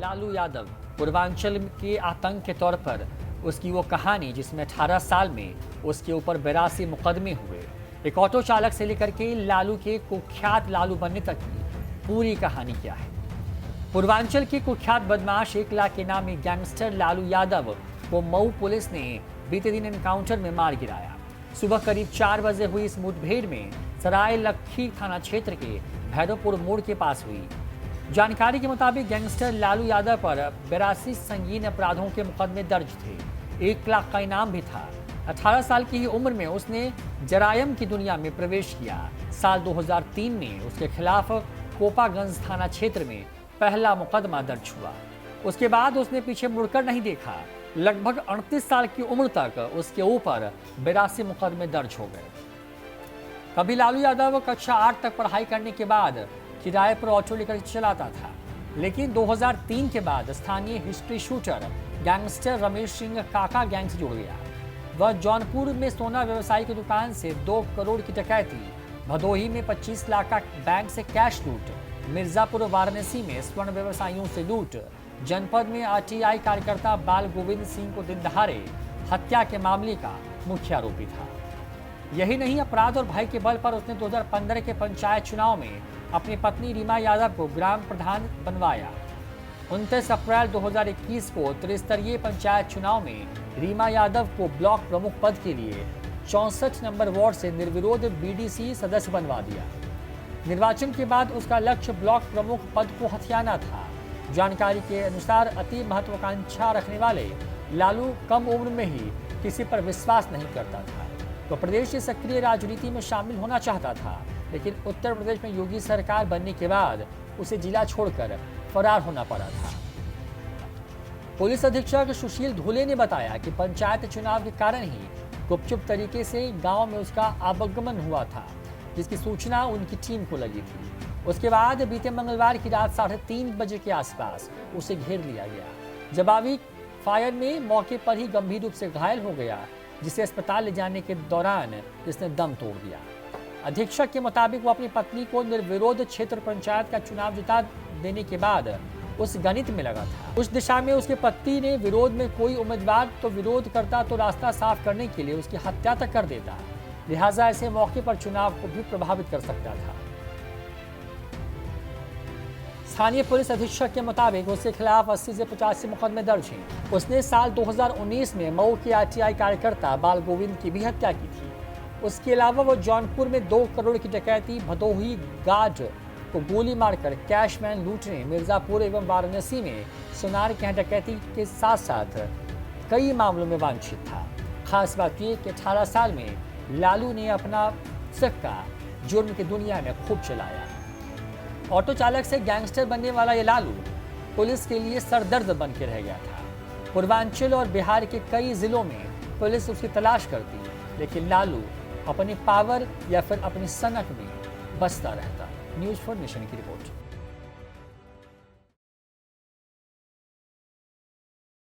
लालू यादव पूर्वांचल के आतंक के तौर पर उसकी वो कहानी जिसमें 18 साल में उसके ऊपर 82 मुकदमे हुए, एक ऑटो चालक से लेकर के लालू के कुख्यात लालू बनने तक की पूरी कहानी क्या है। पूर्वांचल के कुख्यात बदमाश 1 लाख के नामी गैंगस्टर लालू यादव को मऊ पुलिस ने बीते दिन एनकाउंटर में मार गिराया। सुबह करीब 4 बजे हुई इस मुठभेड़ में सराय लखी थाना क्षेत्र के भैरवपुर मोड़ के पास हुई। जानकारी के मुताबिक गैंगस्टर लालू यादव पर 82 संगीन अपराधों के मुकदमे दर्ज थे। 1 लाख का इनाम भी था। 18 साल की ही उम्र में उसने जरायम की दुनिया में प्रवेश किया। साल 2003 में उसके खिलाफ कोपागंज थाना क्षेत्र में पहला मुकदमा दर्ज हुआ। उसके बाद उसने पीछे मुड़कर नहीं देखा। लगभग 38 साल की उम्र तक उसके ऊपर 82 मुकदमे दर्ज हो गए। कभी लालू यादव कक्षा 8 तक पढ़ाई करने के बाद किराए पर ऑटो लेकर चलाता था, लेकिन 2003 के बाद स्थानीय history shooter gangster Ramesh Singh काका गैंग से जुड़ गया। वह जौनपुर में सोना व्यवसायी की दुकान से 2 करोड़ की डकैती, भदोही में 25 लाख का बैंक से कैश लूट, मिर्जापुर वाराणसी में स्वर्ण व्यवसायियों से लूट, जनपद में आरटीआई कार्यकर्ता बाल गोविंद सिंह को दिन दहाड़े हत्या के मामले का मुख्य आरोपी था। यही नहीं, अपराध और भय के बल पर उसने 2015 के पंचायत चुनाव में अपनी पत्नी रीमा यादव को ग्राम प्रधान बनवाया। 29 अप्रैल 2021 को त्रिस्तरीय पंचायत चुनाव में रीमा यादव को ब्लॉक प्रमुख पद के लिए 64 नंबर वार्ड से निर्विरोध बीडीसी सदस्य बनवा दिया। निर्वाचन के बाद उसका लक्ष्य ब्लॉक प्रमुख पद को हथियाना था। जानकारी के अनुसार अति महत्वाकांक्षा रखने वाले लालू कम उम्र में ही किसी पर विश्वास नहीं करता था। तो प्रदेश की सक्रिय राजनीति में शामिल होना चाहता था, लेकिन उत्तर प्रदेश में योगी सरकार बनने के बाद उसे जिला छोड़कर फरार होना पड़ा था। पुलिस अधीक्षक सुशील धूले ने बताया कि पंचायत चुनाव के कारण ही गुपचुप तरीके से गांव में उसका आवागमन हुआ था, जिसकी सूचना उनकी टीम को लगी थी। उसके बाद बीते मंगलवार की रात 3:30 बजे के आसपास उसे घेर लिया गया। जवाबी फायर में मौके पर ही गंभीर रूप से घायल हो गया, जिसे अस्पताल ले जाने के दौरान इसने दम तोड़ दिया। अधीक्षक के मुताबिक वो अपनी पत्नी को निर्विरोध क्षेत्र पंचायत का चुनाव जिता देने के बाद उस गणित में लगा था। उस दिशा में उसके पति ने विरोध में कोई उम्मीदवार तो विरोध करता तो रास्ता साफ करने के लिए उसकी हत्या तक कर देता। लिहाजा ऐसे मौके पर चुनाव को भी प्रभावित कर सकता था। स्थानीय पुलिस अधीक्षक के मुताबिक उसके खिलाफ 80 से 85 मुकदमे दर्ज हैं। उसने साल 2019 में मऊ के आरटीआई कार्यकर्ता बाल गोविंद की भी हत्या की थी। उसके अलावा वो जौनपुर में 2 करोड़ की डकैती, भदोही गार्ड को गोली मारकर कैशमैन लूटने, मिर्जापुर एवं वाराणसी में सुनार के डकैती के साथ साथ कई मामलों में वांछित था। खास बात यह कि 18 साल में लालू ने अपना सिक्का जुर्म की दुनिया में खूब चलाया। ऑटो चालक से गैंगस्टर बनने वाला ये लालू पुलिस के लिए सरदर्द बन के रह गया था। पूर्वांचल और बिहार के कई जिलों में पुलिस उसकी तलाश करती, लेकिन लालू अपनी पावर या फिर अपनी सनक में बसता रहता। न्यूज़4 नेशन की रिपोर्ट।